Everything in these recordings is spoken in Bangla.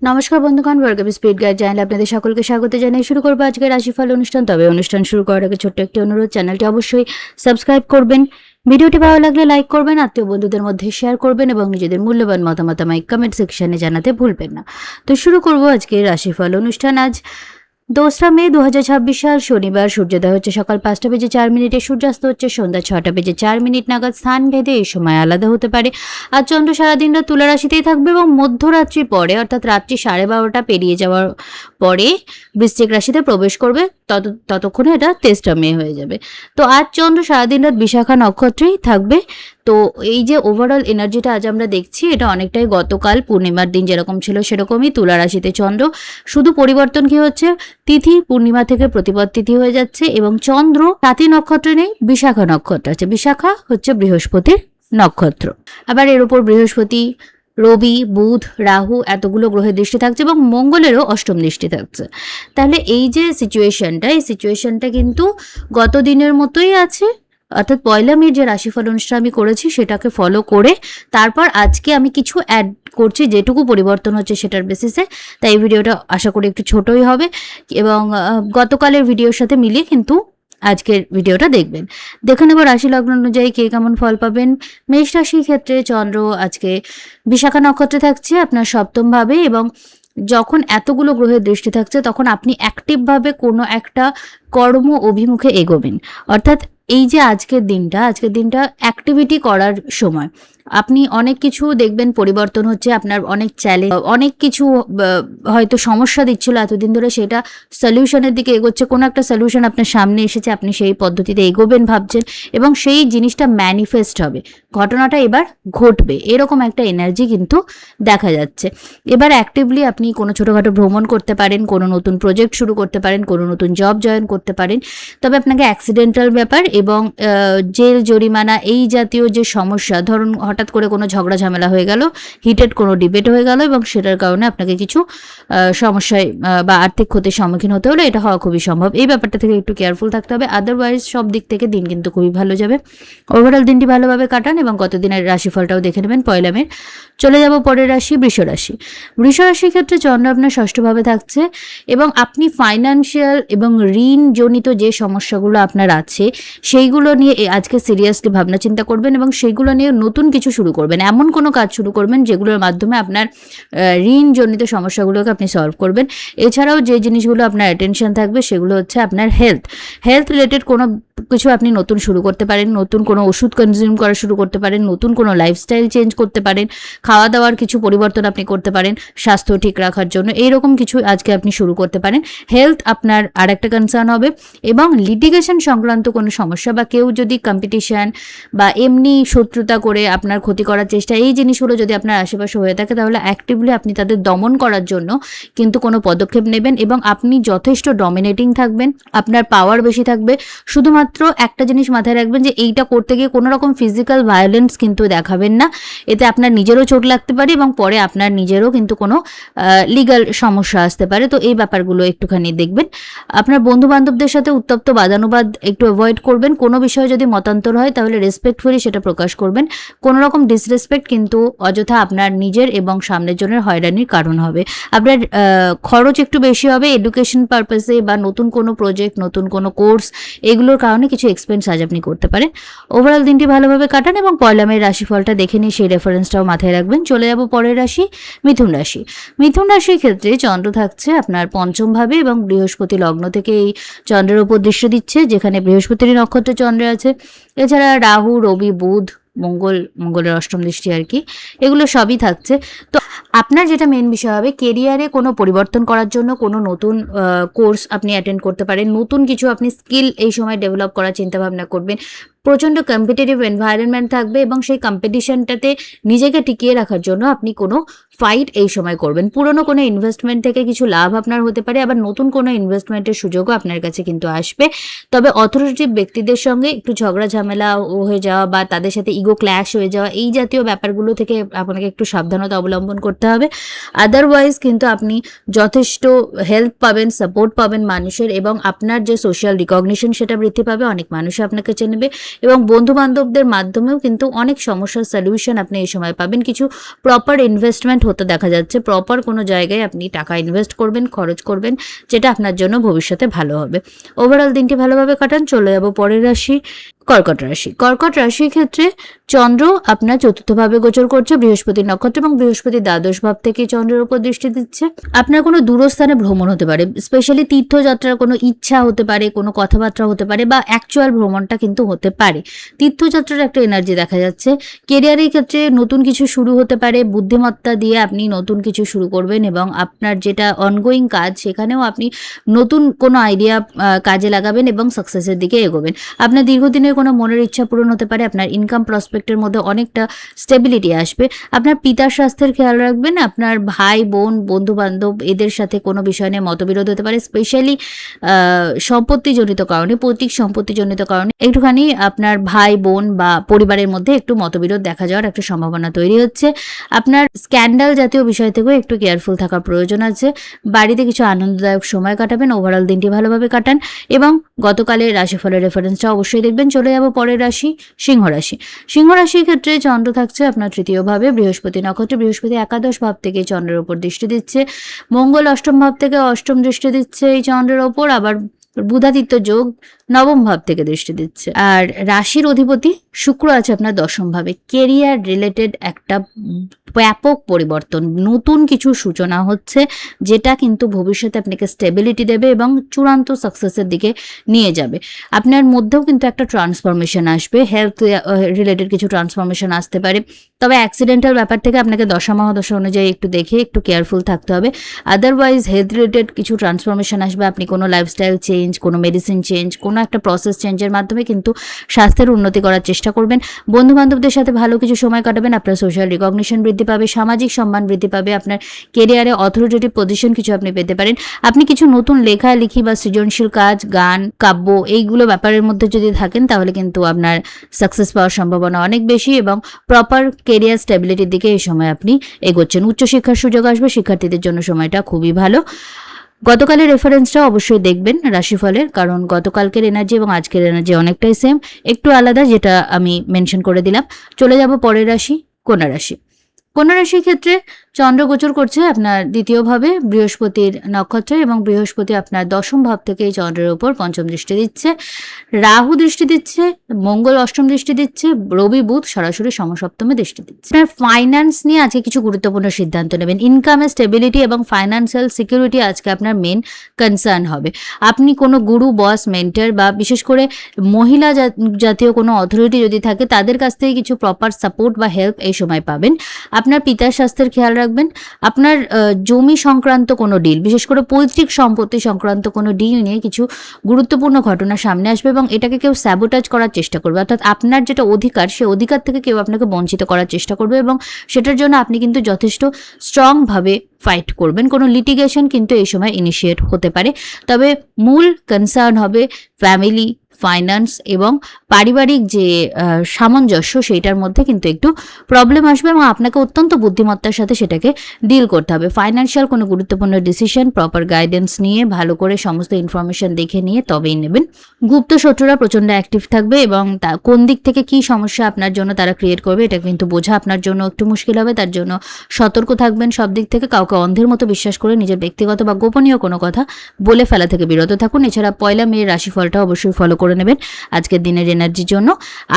নমস্কার বন্ধুগণ, ওয়েলকাম স্পিড গাইড চ্যানেলে আপনাদের সকলকে স্বাগত জানাই। শুরু করবো আজকের রাশিফল অনুষ্ঠান। তবে অনুষ্ঠান শুরু করার আগে ছোট্ট একটি অনুরোধ, চ্যানেলটি অবশ্যই সাবস্ক্রাইব করবেন, ভিডিওটি ভালো লাগলে লাইক করবেন, আত্মীয় বন্ধুদের মধ্যে শেয়ার করবেন এবং নিজেদের মূল্যবান মতামত আমায় কমেন্ট সেকশনে জানাতে ভুলবেন না। তো শুরু করবো আজকের রাশিফল অনুষ্ঠান। আজ 2রা মে 2026 সাল শনিবার। সূর্যোদয় হচ্ছে সকাল 5টা বেজে 4 মিনিটে, সূর্যাস্ত হচ্ছে সন্ধ্যা 6টা বেজে 4 মিনিট নাগাদ। স্থান ভেদে এই সময় আলাদা হতে পারে। আজ চন্দ্র সারাদিন রাত তুলা রাশিতেই থাকবে এবং মধ্যরাত্রি পরে অর্থাৎ রাত্রি 12:30 পেরিয়ে যাওয়ার পরে বৃশ্চিক রাশিতে প্রবেশ করবে। ততক্ষণে এটা 23রা মে হয়ে যাবে। তো আজ চন্দ্র সারাদিন রাত বিশাখা নক্ষত্রেই থাকবে। তো এই যে ওভারঅল এনার্জিটা আজ আমরা দেখছি, এটা অনেকটাই গতকাল পূর্ণিমার দিন যেরকম ছিল সেরকমই। তুলা রাশিতে চন্দ্র, শুধু পরিবর্তন কি হচ্ছে, তিথি পূর্ণিমা থেকে প্রতিপদ তিথি হয়ে যাচ্ছে এবং চন্দ্র সাথী নক্ষত্রে নেই, বিশাখা নক্ষত্র আছে। বিশাখা হচ্ছে বৃহস্পতির নক্ষত্র। আবার এর উপর বৃহস্পতি, রবি, বুধ, রাহু এতগুলো গ্রহের দৃষ্টি থাকছে এবং মঙ্গলেরও অষ্টম দৃষ্টি থাকছে। তাহলে এই যে সিচুয়েশনটা কিন্তু গত দিনের মতোই আছে। অর্থাৎ 1লা মের যে রাশিফল অনুষ্ঠান আমি করেছি সেটাকে ফলো করে তারপর আজকে আমি কিছু অ্যাড করছি, যেটুকু পরিবর্তন হচ্ছে সেটার বেসিসে। তাই এই ভিডিওটা আশা করি একটু ছোটই হবে এবং গতকালের ভিডিওর সাথে মিলিয়ে কিন্তু আজকের ভিডিওটা দেখবেন। দেখে নেব রাশি লগ্ন অনুযায়ী কে কেমন ফল পাবেন। মেষ রাশির ক্ষেত্রে চন্দ্র আজকে বিশাখা নক্ষত্রে থাকছে আপনার সপ্তম ভাবে এবং যখন এতগুলো গ্রহের দৃষ্টি থাকছে তখন আপনি অ্যাক্টিভভাবে কোনো একটা কর্ম অভিমুখে এগোবেন। অর্থাৎ এই যে আজকের দিনটা অ্যাক্টিভিটি করার সময়। আপনি অনেক কিছু দেখবেন পরিবর্তন হচ্ছে, আপনার অনেক চ্যালেঞ্জ, অনেক কিছু হয়তো সমস্যা দিচ্ছিল এতদিন ধরে, সেটা সলিউশনের দিকে এগোচ্ছে। কোনো একটা সলিউশন আপনার সামনে এসেছে, আপনি সেই পদ্ধতিতে এগোবেন ভাবছেন এবং সেই জিনিসটা ম্যানিফেস্ট হবে, ঘটনাটা এবার ঘটবে, এরকম একটা এনার্জি কিন্তু দেখা যাচ্ছে। এবার অ্যাক্টিভলি আপনি কোনো ছোটোখাটো ভ্রমণ করতে পারেন, কোনো নতুন প্রজেক্ট শুরু করতে পারেন, কোনো নতুন জব জয়েন করতে পারেন। তবে আপনাকে অ্যাক্সিডেন্টাল ব্যাপার এবং জেল জরিমানা এই জাতীয় যে সমস্যা, ধরুন হঠাৎ করে কোনো ঝগড়া ঝামেলা হয়ে গেল, হিটেড কোনো ডিবেট হয়ে গেল এবং সেটার কারণে আপনাকে কিছু সমস্যায় বা আর্থিক ক্ষতির সম্মুখীন হতে হলো, এটা হওয়া খুবই সম্ভব। এই ব্যাপারটা থেকে একটু কেয়ারফুল থাকতে হবে। আদারওয়াইজ সব দিক থেকে দিন কিন্তু খুবই ভালো যাবে। ওভারঅল দিনটি ভালোভাবে কাটান এবং কতদিনের রাশিফলটাও দেখে নেবেন 1লা মে। চলে যাব পরের রাশি, বৃষ রাশি। বৃষ রাশির ক্ষেত্রে চন্দ্র আপনার ষষ্ঠভাবে থাকছে এবং আপনি ফাইন্যান্সিয়াল এবং ঋণজনিত যে সমস্যাগুলো আপনার আছে সেইগুলো নিয়ে আজকে সিরিয়াসলি ভাবনা চিন্তা করবেন এবং সেইগুলো নিয়ে নতুন কিছু শুরু করবেন। এমন কোনো কাজ শুরু করবেন যেগুলোর মাধ্যমে আপনার ঋণজনিত সমস্যাগুলোকে আপনি সলভ করবেন। এছাড়াও যে জিনিসগুলো আপনার অ্যাটেনশন থাকবে সেগুলো হচ্ছে আপনার হেলথ রিলেটেড কোনো কিছু আপনি নতুন শুরু করতে পারেন, নতুন কোনো ওষুধ কনজিউম করা শুরু করতে পারেন, নতুন কোনো লাইফস্টাইল চেঞ্জ করতে পারেন, খাওয়া দাওয়ার কিছু পরিবর্তন আপনি করতে পারেন স্বাস্থ্য ঠিক রাখার জন্য। এইরকম কিছু আজকে আপনি শুরু করতে পারেন। হেলথ আপনার আর একটা কনসার্ন হবে এবং লিটিগেশন সংক্রান্ত কোনো সমস্যা বা কেউ যদি কম্পিটিশন বা এমনি শত্রুতা করে আপনার ক্ষতি করার চেষ্টা, এই জিনিসগুলো যদি আপনার আশেপাশে হয়ে থাকে তাহলে অ্যাক্টিভলি আপনি তাদের দমন করার জন্য কিন্তু কোনো পদক্ষেপ নেবেন এবং আপনি যথেষ্ট ডমিনেটিং থাকবেন, আপনার পাওয়ার বেশি থাকবে। শুধুমাত্র একটা জিনিস মাথায় রাখবেন যে এইটা করতে গিয়ে কোনো রকম ফিজিক্যাল ভায়োলেন্স কিন্তু দেখাবেন না, এতে আপনার নিজেরও চোট লাগতে পারে এবং পরে আপনার নিজেরও কিন্তু কোনো লিগ্যাল সমস্যা আসতে পারে। তো এই ব্যাপারগুলো একটুখানি দেখবেন। আপনার বন্ধু বান্ধবদের সাথে উত্তপ্ত বাদানুবাদ একটু অ্যাভয়েড করবেন। কোনো বিষয়ে যদি মতান্তর হয় তাহলে রেসপেক্টফুলি সেটা প্রকাশ করবেন। কোনো রকম ডিসরেসপেক্ট কিন্তু অযথা আপনার নিজের এবং সামনের জনের হয়রানির কারণ হবে। আপনার খরচ একটু বেশি হবে এডুকেশন পারপাসে বা নতুন কোনো প্রজেক্ট, নতুন কোনো কোর্স, এগুলোর কারণে কিছু এক্সপেন্স আজ আপনি করতে পারেন। ওভারঅল দিনটি ভালোভাবে কাটান এবং 1লা মের রাশিফলটা দেখে নিয়ে সেই রেফারেন্সটাও মাথায় রাখবেন। চলে যাব পরের রাশি, মিথুন রাশি। মিথুন রাশির ক্ষেত্রে চন্দ্র থাকছে আপনার পঞ্চম ভাবে এবং বৃহস্পতি লগ্ন থেকে এই চন্দ্রের উপর দৃষ্টি দিচ্ছে, যেখানে বৃহস্পতির নক্ষত্রে চন্দ্র আছে। এছাড়া রাহু, রবি, বুধ, মঙ্গলের অষ্টম দৃষ্টি আর কি, এগুলো সবই থাকছে। তো আপনার যেটা মেন বিষয় হবে, কেরিয়ারে কোনো পরিবর্তন করার জন্য কোনো নতুন কোর্স আপনি অ্যাটেন্ড করতে পারেন, নতুন কিছু আপনি স্কিল এই সময় ডেভেলপ করার চিন্তাভাবনা করবেন। প্রচণ্ড কম্পিটিটিভ এনভায়রনমেন্ট থাকবে এবং সেই কম্পিটিশনটাতে নিজেকে টিকিয়ে রাখার জন্য আপনি কোনো ফাইট এই সময় করবেন। পুরনো কোনো ইনভেস্টমেন্ট থেকে কিছু লাভ আপনার হতে পারে, আবার নতুন কোনো ইনভেস্টমেন্টের সুযোগও আপনার কাছে কিন্তু আসবে। তবে অথরিটেটিভ ব্যক্তিদের সঙ্গে একটু ঝগড়া ঝামেলা হয়ে যাওয়া বা তাদের সাথে ইগো ক্ল্যাশ হয়ে যাওয়া, এই জাতীয় ব্যাপারগুলো থেকে আপনাকে একটু সাবধানতা অবলম্বন করতে হবে। আদারওয়াইজ কিন্তু আপনি যথেষ্ট হেল্প পাবেন, সাপোর্ট পাবেন মানুষের এবং আপনার যে সোশ্যাল রিকগনিশন সেটা বৃদ্ধি পাবে, অনেক মানুষ আপনাকে চেনবে এবং বন্ধু বান্ধবদের মাধ্যমেও কিন্তু অনেক সমস্যার সলিউশন আপনি এই সময় পাবেন। কিছু প্রপার ইনভেস্টমেন্ট হতে দেখা যাচ্ছে। প্রপার কোনো জায়গায় আপনি টাকা ইনভেস্ট করবেন, খরচ করবেন, যেটা আপনার জন্য ভবিষ্যতে ভালো হবে। ওভারঅল দিনটি ভালোভাবে কাটান। চলে যাব পরের রাশি, কর্কট রাশি। কর্কট রাশির ক্ষেত্রে চন্দ্র আপনার চতুর্থভাবে গোচর করছে, বৃহস্পতি নক্ষত্র এবং বৃহস্পতি দ্বাদশ ভাব থেকে চন্দ্রের উপর দৃষ্টি দিচ্ছে। আপনার কোনো দূরস্থানে ভ্রমণ হতে পারে, স্পেশালি তীর্থযাত্রার কোনো ইচ্ছা হতে পারে, কোনো কথাবার্তা হতে পারে, বা অ্যাকচুয়াল ভ্রমণটা কিন্তু হতে পারে। তীর্থযাত্রার একটা এনার্জি দেখা যাচ্ছে। কেরিয়ারের ক্ষেত্রে নতুন কিছু শুরু হতে পারে, বুদ্ধিমত্তা দিয়ে আপনি নতুন কিছু শুরু করবেন এবং আপনার যেটা অনগোয়িং কাজ সেখানেও আপনি নতুন কোনো আইডিয়া কাজে লাগাবেন এবং সাকসেসের দিকে এগোবেন। আপনার দীর্ঘদিনের কোনো মনের ইচ্ছা পূরণ হতে পারে। আপনার ইনকাম প্রসপেক্টের মধ্যে অনেকটা স্টেবিলিটি আসবে। আপনার পিতার স্বাস্থ্যের খেয়াল রাখবেন। আপনার ভাই বোন, বন্ধু বান্ধব এদের সাথে কোনো বিষয় নিয়ে মতবিরোধ হতে পারে, স্পেশালি সম্পত্তিজনিত কারণে, পৈতৃক সম্পত্তিজনিত কারণে একটুখানি আপনার ভাই বোন বা পরিবারের মধ্যে একটু মতবিরোধ দেখা যাওয়ার একটা সম্ভাবনা তৈরি হচ্ছে। আপনার স্ক্যান্ডাল জাতীয় বিষয় থেকেও একটু কেয়ারফুল থাকার প্রয়োজন আছে। বাড়িতে কিছু আনন্দদায়ক সময় কাটাবেন। ওভারঅল দিনটি ভালোভাবে কাটান এবং গতকালের রাশিফলের রেফারেন্সটা অবশ্যই দেখবেন। চলে যাব পরের রাশি, সিংহ রাশি। সিংহ রাশির ক্ষেত্রে চন্দ্র থাকছে আপনার তৃতীয় ভাবে, বৃহস্পতি নক্ষত্রে। বৃহস্পতি একাদশ ভাব থেকে চন্দ্রের উপর দৃষ্টি দিচ্ছে। মঙ্গল অষ্টম ভাব থেকে অষ্টম দৃষ্টি দিচ্ছে এই চন্দ্রের ওপর। আবার বুধাদিত্য যোগ নবম ভাব থেকে দৃষ্টি দিচ্ছে। আর রাশির অধিপতি শুক্র আছে আপনার দশম ভাবে। কেরিয়ার রিলেটেড একটা ব্যাপক পরিবর্তন, নতুন কিছু সূচনা হচ্ছে, যেটা কিন্তু ভবিষ্যতে আপনাকে স্টেবিলিটি দেবে এবং চূড়ান্ত সাকসেসের দিকে নিয়ে যাবে। আপনার মধ্যেও কিন্তু একটা ট্রান্সফরমেশন আসবে, হেলথ রিলেটেড কিছু ট্রান্সফরমেশন আসতে পারে। তবে অ্যাক্সিডেন্টাল ব্যাপার থেকে আপনাকে দশা মহাদশা অনুযায়ী একটু দেখে একটু কেয়ারফুল থাকতে হবে। আদারওয়াইজ হেলথ রিলেটেড কিছু ট্রান্সফরমেশন আসবে। আপনি কোনো লাইফস্টাইল চেঞ্জ, কোনো মেডিসিন চেঞ্জ, কোনো একটা প্রসেস চেঞ্জের মাধ্যমে কিন্তু স্বাস্থ্যের উন্নতি করার চেষ্টা করবেন। বন্ধু বান্ধবদের সাথে ভালো কিছু সময় কাটাবেন। আপনার সোশ্যাল রিকগনিশন বৃদ্ধি পাবে, সামাজিক সম্মান বৃদ্ধি পাবে। আপনার কেরিয়ারে অথরিটেটিভ পজিশন কিছু আপনি পেতে পারেন। আপনি কিছু নতুন লেখালেখি বা সৃজনশীল কাজ, গান, কাব্য এইগুলো ব্যাপারের মধ্যে যদি থাকেন তাহলে কিন্তু আপনার সাকসেস পাওয়ার সম্ভাবনা অনেক বেশি এবং প্রপার কেরিয়ার স্টেবিলিটির দিকে এই সময় আপনি এগোচ্ছেন। উচ্চশিক্ষার সুযোগ আসবে, শিক্ষার্থীদের জন্য সময়টা খুবই ভালো। গতকালের রেফারেন্সটা অবশ্যই দেখবেন রাশিফলের, কারণ গতকালকের এনার্জি এবং আজকের এনার্জি অনেকটাই সেম, একটু আলাদা, যেটা আমি মেনশন করে দিলাম। চলে যাব পরের রাশি, কন্যা রাশি। কন্যা রাশির ক্ষেত্রে চন্দ্র গোচর করছে আপনার দ্বিতীয়ভাবে, বৃহস্পতির নক্ষত্রে এবং বৃহস্পতি আপনার দশম ভাব থেকে এই চন্দ্রের উপর পঞ্চম দৃষ্টি দিচ্ছে। রাহু দৃষ্টি দিচ্ছে, মঙ্গল অষ্টম দৃষ্টি দিচ্ছে, রবি বুধ সরাসরি সমসপ্তমে দৃষ্টি দিচ্ছে। আপনার ফাইন্যান্স নিয়ে আজকে কিছু গুরুত্বপূর্ণ সিদ্ধান্ত নেবেন। ইনকামের স্টেবিলিটি এবং ফাইন্যান্সিয়াল সিকিউরিটি আজকে আপনার মেন কনসার্ন হবে। আপনি কোনো গুরু, বস, মেন্টর বা বিশেষ করে মহিলা জাতীয় কোনো অথরিটি যদি থাকে তাদের কাছ থেকে কিছু প্রপার সাপোর্ট বা হেল্প এই সময় পাবেন। আপনার পিতার স্বাস্থ্যের খেয়াল রাখবেন। আপনার জমি সংক্রান্ত কোনো ডিল, বিশেষ করে পৈতৃক সম্পত্তি সংক্রান্ত কোনো ডিল নিয়ে কিছু গুরুত্বপূর্ণ ঘটনা সামনে আসবে এবং এটাকে কেউ স্যাবোটাজ করার চেষ্টা করবে, অর্থাৎ আপনার যেটা অধিকার সে অধিকার থেকে কেউ আপনাকে বঞ্চিত করার চেষ্টা করবে এবং সেটার জন্য আপনি কিন্তু যথেষ্ট স্ট্রংভাবে ফাইট করবেন। কোনো লিটিগেশন কিন্তু এই সময় ইনিশিয়েট হতে পারে। তবে মূল কনসার্ন হবে ফ্যামিলি, ফাইন্যান্স এবং পারিবারিক যে সামঞ্জস্য, সেইটার মধ্যে কিন্তু একটু প্রবলেম আসবে এবং আপনাকে অত্যন্ত বুদ্ধিমত্তার সাথে সেটাকে ডিল করতে হবে। ফাইন্যান্সিয়াল কোনো গুরুত্বপূর্ণ ডিসিশন প্রপার গাইডেন্স নিয়ে, ভালো করে সমস্ত ইনফরমেশন দেখে নিয়ে তবেই নেবেন। গুপ্ত শত্রুরা প্রচণ্ড অ্যাক্টিভ থাকবে এবং কোন দিক থেকে কী সমস্যা আপনার জন্য তারা ক্রিয়েট করবে এটা কিন্তু বোঝা আপনার জন্য একটু মুশকিল হবে। তার জন্য সতর্ক থাকবেন সব দিক থেকে। কাউকে অন্ধের মতো বিশ্বাস করে নিজের ব্যক্তিগত বা গোপনীয় কোনো কথা বলে ফেলা থেকে বিরত থাকুন। এছাড়া পয়লা মেয়ের রাশিফলটা অবশ্যই ফলো করে নেবেন আজকের দিনের এনার্জির জন্য।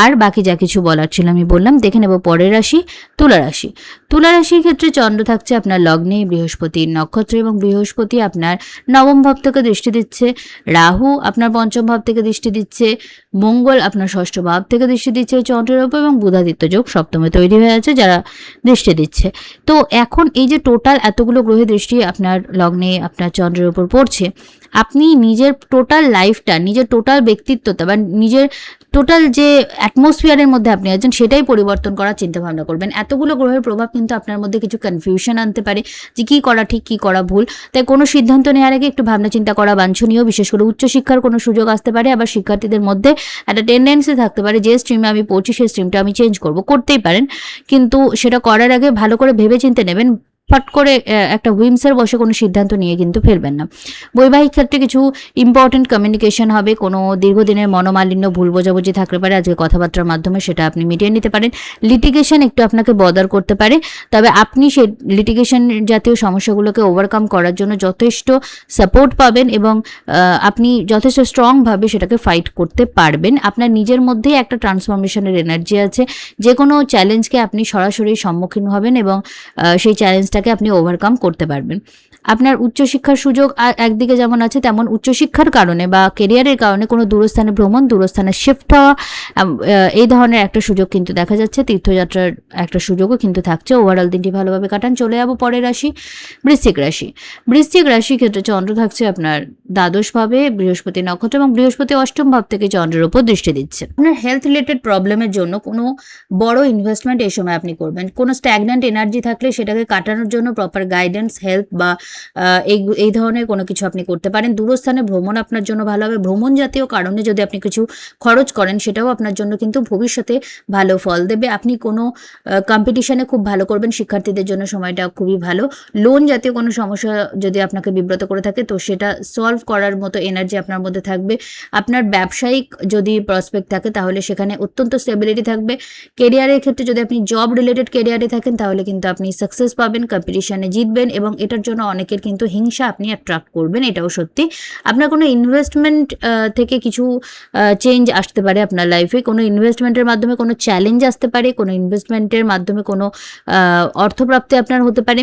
আর বাকি যা কিছু বলার ছিল আমি বললাম। দেখে নেব পরের রাশি, তুলা রাশি। তুলা রাশির ক্ষেত্রে চন্দ্র থাকছে আপনার লগ্নে, বৃহস্পতির নক্ষত্র এবং বৃহস্পতি আপনার নবম ভাব থেকে দৃষ্টি দিচ্ছে। রাহু আপনার পঞ্চম ভাব থেকে দৃষ্টি দিচ্ছে। মঙ্গল আপনার ষষ্ঠ ভাব থেকে দৃষ্টি দিচ্ছে চন্দ্রের উপর এবং বুধাদিত্য যোগ সপ্তমে তৈরি হয়ে আছে যারা দৃষ্টি দিচ্ছে। তো এখন এই যে টোটাল এতগুলো গ্রহের দৃষ্টি আপনার লগ্নে আপনার চন্দ্রের উপর পড়ছে, আপনি নিজের টোটাল লাইফটা, নিজের টোটাল ব্যক্তিত্বটা বা নিজের টোটাল যে অ্যাটমসফিয়ারের মধ্যে আপনি আছেন সেটাই পরিবর্তন করার চিন্তাভাবনা করবেন। এতগুলো গ্রহের প্রভাব কিন্তু আপনার মধ্যে কিছু কনফিউশন আনতে পারে যে কী করা ঠিক, কী করা ভুল। তাই কোনো সিদ্ধান্ত নেওয়ার আগে একটু ভাবনা চিন্তা করা বাঞ্ছনীয়। বিশেষ করে উচ্চশিক্ষার কোনো সুযোগ আসতে পারে, আবার শিক্ষার্থীদের মধ্যে একটা টেন্ডেন্সি থাকতে পারে যে স্ট্রিমে আমি পড়ছি সেই স্ট্রিমটা আমি চেঞ্জ করতেই পারেন, কিন্তু সেটা করার আগে ভালো করে ভেবে চিন্তে নেবেন। ফট করে একটা হুইমসের বসে কোনো সিদ্ধান্ত নিয়ে কিন্তু ফেলবেন না। বৈবাহিক ক্ষেত্রে কিছু ইম্পর্টেন্ট কমিউনিকেশন হবে, কোনো দীর্ঘদিনের মনোমালিন্য, ভুল বোঝাবুঝি থাকতে পারে, আজকে কথাবার্তার মাধ্যমে সেটা আপনি মিটিয়ে নিতে পারেন। লিটিগেশন একটু আপনাকে বদার করতে পারে, তবে আপনি সেই লিটিগেশন জাতীয় সমস্যাগুলোকে ওভারকাম করার জন্য যথেষ্ট সাপোর্ট পাবেন এবং আপনি যথেষ্ট স্ট্রংভাবে সেটাকে ফাইট করতে পারবেন। আপনার নিজের মধ্যেই একটা ট্রান্সফরমেশনের এনার্জি আছে, যে কোনো চ্যালেঞ্জকে আপনি সরাসরি সম্মুখীন হবেন এবং সেই চ্যালেঞ্জটাকে আপনি ওভারকাম করতে পারবেন। আপনার উচ্চশিক্ষার সুযোগ একদিকে যেমন আছে, তেমন উচ্চশিক্ষার কারণে বা কেরিয়ারের কারণে কোনো দূরস্থানে ভ্রমণ, দূরস্থানে শিফট হওয়া, এই ধরনের একটা সুযোগ কিন্তু দেখা যাচ্ছে। তীর্থযাত্রার একটা সুযোগও কিন্তু থাকছে। ওভারঅল দিনটি ভালোভাবে কাটান। চলে যাবো পরের রাশি, বৃশ্চিক রাশি। বৃশ্চিক রাশি ক্ষেত্রে চন্দ্র থাকছে আপনার দ্বাদশভাবে, বৃহস্পতি নক্ষত্র, এবং বৃহস্পতি অষ্টম ভাব থেকে চন্দ্রের উপর দৃষ্টি দিচ্ছে। আপনার হেলথ রিলেটেড প্রবলেমের জন্য কোনো বড় ইনভেস্টমেন্ট এই সময় আপনি করবেন। কোনো স্ট্যাগন্যান্ট এনার্জি থাকলে সেটাকে কাটানোর জন্য প্রপার গাইডেন্স, হেল্প বা এই ধরনের কোনো কিছু আপনি করতে পারেন। দূরস্থানে ভ্রমণ আপনার জন্য ভালো হবে। ভ্রমণ জাতীয় কারণে যদি আপনি কিছু খরচ করেন সেটাও আপনার জন্য কিন্তু ভবিষ্যতে ভালো ফল দেবে। আপনি কোনো কম্পিটিশনে খুব ভালো করবেন, শিক্ষার্থীদের জন্য সময়টা খুবই ভালো। লোন জাতীয় কোনো সমস্যা যদি আপনাকে বিব্রত করে থাকে তো সেটা সলভ করার মতো এনার্জি আপনার মধ্যে থাকবে। আপনার ব্যবসায়িক যদি প্রসপেক্ট থাকে তাহলে সেখানে অত্যন্ত স্টেবিলিটি থাকবে। কেরিয়ারের ক্ষেত্রে যদি আপনি জব রিলেটেড কেরিয়ারে থাকেন তাহলে কিন্তু আপনি সাকসেস পাবেন, কম্পিটিশনে জিতবেন এবং এটার জন্য অনেকের কিন্তু হিংসা আপনি অ্যাট্রাক্ট করবেন, এটাও সত্যি। আপনার কোনো ইনভেস্টমেন্ট থেকে কিছু চেঞ্জ আসতে পারে আপনার লাইফে। কোনো ইনভেস্টমেন্টের মাধ্যমে কোনো চ্যালেঞ্জ আসতে পারে, কোনো ইনভেস্টমেন্টের মাধ্যমে কোনো অর্থপ্রাপ্তি আপনার হতে পারে।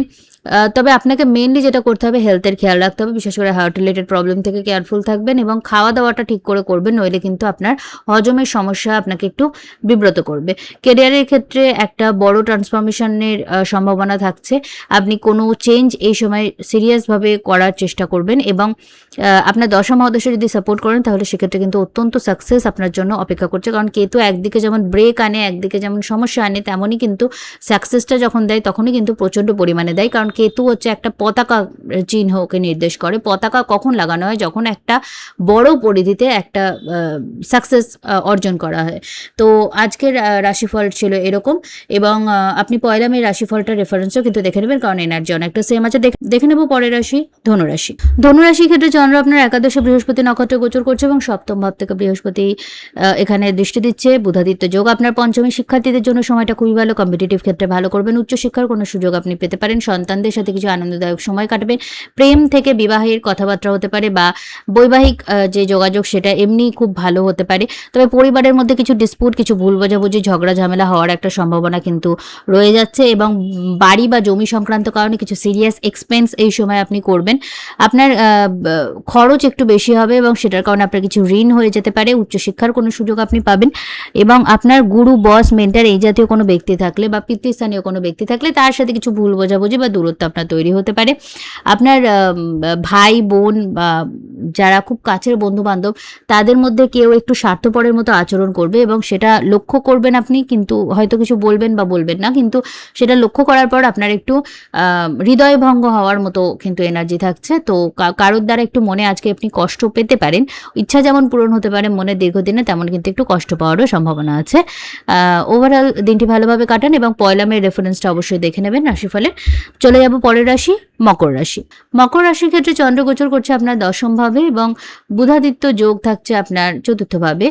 তবে আপনাকে মেইনলি যেটা করতে হবে, হেলথের খেয়াল রাখতে হবে, বিশেষ করে হার্ট রিলেটেড প্রবলেম থেকে কেয়ারফুল থাকবেন এবং খাওয়া দাওয়াটা ঠিক করে করবেন, নইলে কিন্তু আপনার হজমের সমস্যা আপনাকে একটু বিব্রত করবে। কেরিয়ারের ক্ষেত্রে একটা বড় ট্রান্সফরমেশনের সম্ভাবনা থাকছে। আপনি কোনো চেঞ্জ এই সময় সিরিয়াসভাবে করার চেষ্টা করবেন এবং আপনার দশা মহাদশ যদি সাপোর্ট করেন তাহলে সেক্ষেত্রে কিন্তু অত্যন্ত সাকসেস আপনার জন্য অপেক্ষা করছে। কারণ কেতু একদিকে যেমন ব্রেক আনে, একদিকে যেমন সমস্যা আনে, তেমনই কিন্তু সাকসেসটা যখন দেয় তখনই কিন্তু প্রচণ্ড পরিমাণে দেয়। কারণ কেতু হচ্ছে একটা পতাকা চিহ্নকে নির্দেশ করে। পতাকা কখন লাগানো হয়? যখন একটা বড় পরিধিতে একটা সাকসেস অর্জন করা হয়। তো আজকের রাশিফল ছিল এরকম এবং আপনি পয়লা মে রাশিফলটা রেফারেন্সও কিন্তু দেখে নেবেন, কারণ এনার্জি অনেকটা সেম আছে। দেখে নেব পরের রাশি, ধনুরাশি। ধনুরাশি ক্ষেত্রে চন্দ্র আপনার একাদশে বৃহস্পতি নক্ষত্রে গোচর করছে এবং সপ্তম ভাব থেকে বৃহস্পতি এখানে দৃষ্টি দিচ্ছে। বুধাদিত্য যোগ আপনার পঞ্চমী। শিক্ষার্থীদের জন্য সময়টা খুবই ভালো, কম্পিটিটিভ ক্ষেত্রে ভালো করবেন। উচ্চশিক্ষার কোনো সুযোগ আপনি পেতে পারেন। সন্তানদের সাথে কিছু আনন্দদায়ক সময় কাটবেন। প্রেম থেকে বিবাহের কথাবার্তা হতে পারে বা বৈবাহিক যে যোগাযোগ সেটা এমনি খুব ভালো হতে পারে। তবে পরিবারের মধ্যে কিছু ডিসপুট, কিছু ভুল বোঝাবুঝি, ঝগড়া ঝামেলা হওয়ার একটা সম্ভাবনা কিন্তু রয়ে যাচ্ছে এবং বাড়ি বা জমি সংক্রান্ত কারণে কিছু সিরিয়াস এক্সপেন্স এই সময় আপনি করবেন। আপনার খরচ একটু বেশি হবে এবং সেটার কারণে আপনার কিছু ঋণ হয়ে যেতে পারে। উচ্চশিক্ষার কোনো সুযোগ আপনি পাবেন এবং আপনার গুরু, বস, মেন্টার এই জাতীয় কোনো ব্যক্তি থাকলে বা পিতৃস্থানীয় কোনো ব্যক্তি থাকলে তার সাথে কিছু ভুল বোঝাবুঝি বা দূরত্ব আপনার তৈরি হতে পারে। আপনার ভাই বোন বা যারা খুব কাছের বন্ধু বান্ধব তাদের মধ্যে কেউ একটু স্বার্থপরের মতো আচরণ করবে এবং সেটা লক্ষ্য করবেন আপনি, কিন্তু হয়তো কিছু বলবেন বা বলবেন না, কিন্তু সেটা লক্ষ্য করার পর আপনার একটু হৃদয়ভঙ্গ হওয়ার মতো কিন্তু এনার্জি থাকছে। তো কারোর দ্বারা একটু মনে আজকে আপনি কষ্ট পেতে পারেন। ইচ্ছা যেমন পূরণ হতে পারে মনে দীর্ঘদিনে, তেমন কিন্তু একটু কষ্ট পাওয়ারও সম্ভাবনা আছে। ওভারঅল দিনটি ভালোভাবে কাটান এবং পয়লা মের রেফারেন্সটা অবশ্যই দেখে নেবেন রাশিফলে। চলে যাব পরের রাশি, মকর রাশি। মকর রাশির ক্ষেত্রে চন্দ্র গোচর করছে আপনার দশম ভাবে এবং বুধাদিত্য যোগ থাকছে আপনার চতুর্থ ভাবে।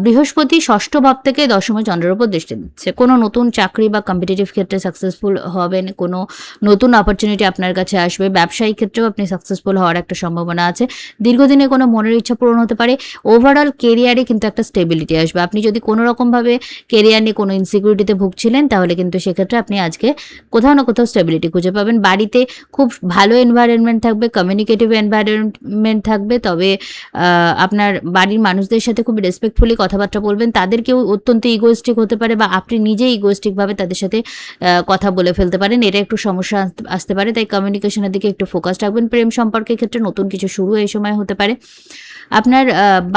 বৃহস্পতি ষষ্ঠ ভাব থেকে দশমে চন্দ্রের উপর দৃষ্টি দিচ্ছে। কোনো নতুন চাকরি বা কম্পিটিটিভ ক্ষেত্রে সাকসেসফুল হবেন, কোনো নতুন অপরচুনিটি আপনার কাছে আসবে। ব্যবসায়িক ক্ষেত্রেও আপনি সাকসেসফুল হওয়ার একটা সম্ভাবনা আছে। দীর্ঘদিনে কোনো মনের ইচ্ছা পূরণ হতে পারে। ওভারঅল কেরিয়ারে কিন্তু একটা স্টেবিলিটি আসবে। আপনি যদি কোনো রকমভাবে কেরিয়ার নিয়ে কোনো ইনসিকিউরিটিতে ভুগছিলেন তাহলে কিন্তু সেক্ষেত্রে আপনি আজকে কোথাও না কোথাও স্টেবিলিটি খুঁজে পাবেন। বাড়িতে খুব ভালো এনভায়রনমেন্ট থাকবে, কমিউনিকেটিভ এনভায়রনমেন্ট থাকবে। তবে আপনার বাড়ির মানুষদের সাথে খুব রেসপেক্টফুলি কথাবার্তা বলবেন। তাদেরকেও অত্যন্ত ইগোয়েস্টিক হতে পারে বা আপনি নিজেই ইগোয়েস্টিকভাবে তাদের সাথে কথা বলে ফেলতে পারেন, এটা একটু সমস্যা আসতে পারে। তাই কমিউনিকেশনের দিকে একটু ফোকাস রাখবেন। প্রেম সম্পর্কের ক্ষেত্রে নতুন কিছু শুরু এই সময় হতে পারে। আপনার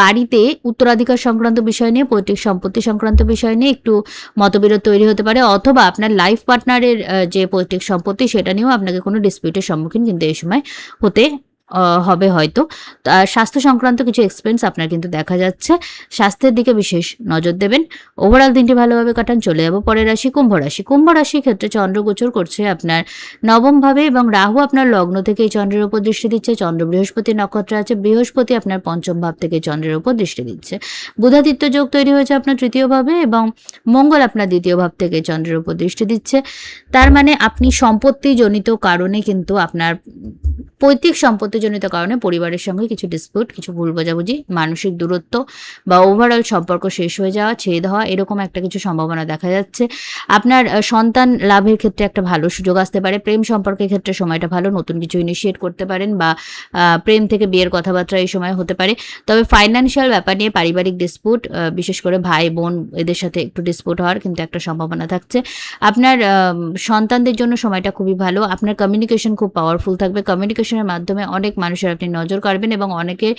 বাড়িতে উত্তরাধিকার সংক্রান্ত বিষয় নিয়ে, পৈতৃক সম্পত্তি সংক্রান্ত বিষয় নিয়ে একটু মতবিরোধ তৈরি হতে পারে, অথবা আপনার লাইফ পার্টনারের যে পৈতৃক সম্পত্তি সেটা নিয়েও আপনাকে কোনো ডিসপিউটের সম্মুখীন কিন্তু এই সময় হতে হবে হয়তো। স্বাস্থ্য সংক্রান্ত কিছু এক্সপেন্স আপনার কিন্তু দেখা যাচ্ছে, স্বাস্থ্যের দিকে বিশেষ নজর দেবেন। ওভারঅল দিনটি ভালোভাবে কাটান। চলে যাব পরের রাশি কুম্ভ রাশি। কুম্ভ রাশির ক্ষেত্রে চন্দ্র গোচর করছে আপনার নবমভাবে এবং রাহু আপনার লগ্ন থেকে এই চন্দ্রের উপর দৃষ্টি দিচ্ছে। চন্দ্র বৃহস্পতি নক্ষত্র আছে, বৃহস্পতি আপনার পঞ্চম ভাব থেকে চন্দ্রের উপর দৃষ্টি দিচ্ছে। বুধাদিত্য যোগ তৈরি হয়েছে আপনার তৃতীয় ভাবে এবং মঙ্গল আপনার দ্বিতীয় ভাব থেকে চন্দ্রের উপর দৃষ্টি দিচ্ছে। তার মানে আপনি সম্পত্তিজনিত কারণে কিন্তু আপনার পৈতৃক সম্পত্তিজনিত কারণে পরিবারের সঙ্গে কিছু ডিসপিউট, কিছু ভুল বোঝাবুঝি, মানসিক দূরত্ব বা ওভারঅল সম্পর্ক শেষ হয়ে যাওয়া, ছেদ হওয়া, এরকম একটা কিছু সম্ভাবনা দেখা যাচ্ছে। আপনার সন্তান লাভের ক্ষেত্রে একটা ভালো সুযোগ আসতে পারে। প্রেম সম্পর্কের ক্ষেত্রে সময়টা ভালো, নতুন কিছু ইনিশিয়েট করতে পারেন বা প্রেম থেকে বিয়ের কথাবার্তা এই সময় হতে পারে। তবে ফাইন্যান্সিয়াল ব্যাপার নিয়ে পারিবারিক ডিসপিউট, বিশেষ করে ভাই বোন এদের সাথে একটু ডিসপিউট হওয়ার কিন্তু একটা সম্ভাবনা থাকছে। আপনার সন্তানদের জন্য সময়টা খুবই ভালো। আপনার কমিউনিকেশন খুব পাওয়ারফুল থাকবে। কমিউনিকেশনের মাধ্যমে অনেক মানুষের আপনি নজর কাড়বেন এবং অনেকের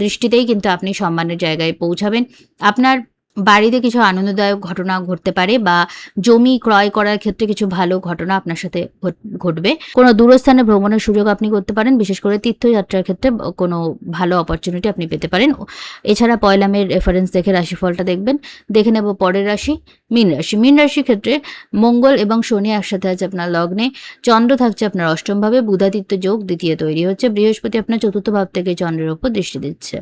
দৃষ্টিতেই কিন্তু আপনি সম্মানের জায়গায় পৌঁছাবেন। আপনার বাড়িতে কিছু আনন্দদায়ক ঘটনা ঘটতে পারে বা জমি ক্রয় করার ক্ষেত্রে কিছু ভালো ঘটনা আপনার সাথে ঘটবে। কোনো দূরস্থানে ভ্রমণের সুযোগ আপনি করতে পারেন, বিশেষ করে তীর্থযাত্রার ক্ষেত্রে কোনো ভালো অপরচুনিটি আপনি পেতে পারেন। এছাড়া পয়লা মের রেফারেন্স দেখে রাশিফলটা দেখবেন। দেখে নেব পরের রাশি মীন রাশি। মীন রাশির ক্ষেত্রে মঙ্গল এবং শনি একসাথে আছে আপনার লগ্নে। চন্দ্র থাকছে আপনার অষ্টম ভাবে, বুধাদিত্য যোগ দ্বিতীয় তৈরি হচ্ছে। বৃহস্পতি আপনার চতুর্থ ভাব থেকে চন্দ্রের উপর দৃষ্টি দিচ্ছে।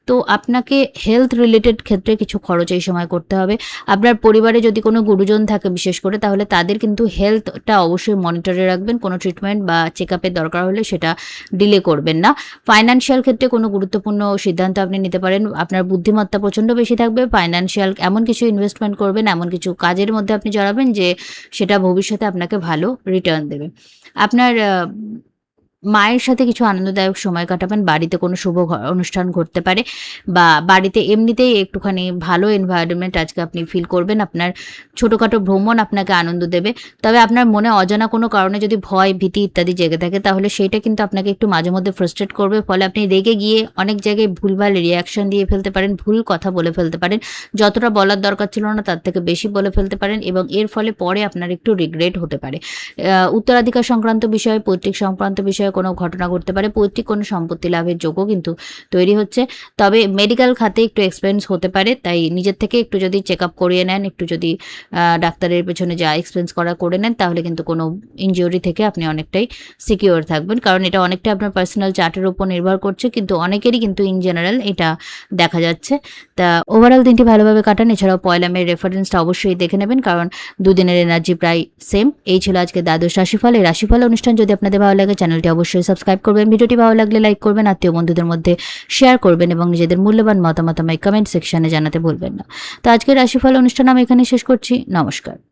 তো আপনাকে হেলথ রিলেটেড ক্ষেত্রে কিছু খরচ এই সময় করতে হবে। আপনার পরিবারে যদি কোনো গুরুজন থাকে বিশেষ করে, তাহলে তাদের কিন্তু হেলথটা অবশ্যই মনিটরে রাখবেন। কোনো ট্রিটমেন্ট বা চেক আপের দরকার হলে সেটা ডিলে করবেন না। ফাইন্যান্সিয়াল ক্ষেত্রে কোনো গুরুত্বপূর্ণ সিদ্ধান্ত আপনি নিতে পারেন। আপনার বুদ্ধিমত্তা প্রচণ্ড বেশি থাকবে। ফাইন্যান্সিয়াল এমন কিছু ইনভেস্টমেন্ট করবেন, এমন কিছু কাজের মধ্যে আপনি জড়াবেন যে সেটা ভবিষ্যতে আপনাকে ভালো রিটার্ন দেবে। আপনার মায়ের সাথে কিছু আনন্দদায়ক সময় কাটাবেন। বাড়িতে কোনো শুভ অনুষ্ঠান ঘটতে পারে বা বাড়িতে এমনিতেই একটুখানি ভালো এনভায়রনমেন্ট আজকে আপনি ফিল করবেন। আপনার ছোটোখাটো ভ্রমণ আপনাকে আনন্দ দেবে। তবে আপনার মনে অজানা কোনো কারণে যদি ভয়, ভীতি ইত্যাদি জেগে থাকে, তাহলে সেইটা কিন্তু আপনাকে একটু মাঝে মধ্যে ফ্রাস্ট্রেট করবে। ফলে আপনি রেগে গিয়ে অনেক জায়গায় ভুলভাল রিয়াকশন দিয়ে ফেলতে পারেন, ভুল কথা বলে ফেলতে পারেন। যতটা বলার দরকার ছিল না তার থেকে বেশি বলে ফেলতে পারেন এবং এর ফলে পরে আপনার একটু রিগ্রেট হতে পারে। উত্তরাধিকার সংক্রান্ত বিষয়ে, পৈতৃক সংক্রান্ত বিষয়ে কোনো ঘটনা ঘটতে পারে। পৈতৃক কোনো সম্পত্তি লাভের যোগও কিন্তু তৈরি হচ্ছে। তবে মেডিকেল খাতে একটু এক্সপেন্স হতে পারে, তাই নিজের থেকে একটু যদি চেক আপ করিয়ে নেন, একটু যদি ডাক্তারের পেছনে যা এক্সপেন্স করা করে নেন, তাহলে কিন্তু কোনো ইনজিওরি থেকে আপনি অনেকটাই সিকিওর থাকবেন। কারণ এটা অনেকটা আপনার পার্সোনাল চার্টের উপর নির্ভর করছে, কিন্তু অনেকেরই কিন্তু ইন জেনারেল এটা দেখা যাচ্ছে। তা ওভারঅল দিনটি ভালোভাবে কাটান। এছাড়াও পয়লা মের রেফারেন্সটা অবশ্যই দেখে নেবেন, কারণ দুদিনের এনার্জি প্রায় সেম। এই ছিল আজকে দ্বাদশ রাশিফল। এই রাশিফল অনুষ্ঠান যদি আপনাদের ভালো লাগে, চ্যানেলটি অবশ্যই সাবস্ক্রাইব করবেন। ভিডিওটি ভালো লাগলে লাইক করবেন, আত্মীয় বন্ধুদের মধ্যে শেয়ার করবেন এবং নিজেদের মূল্যবান মতামত আমায় কমেন্ট সেকশনে জানাতে ভুলবেন না। তো আজকের রাশিফল অনুষ্ঠান আমি এখানে শেষ করছি। নমস্কার।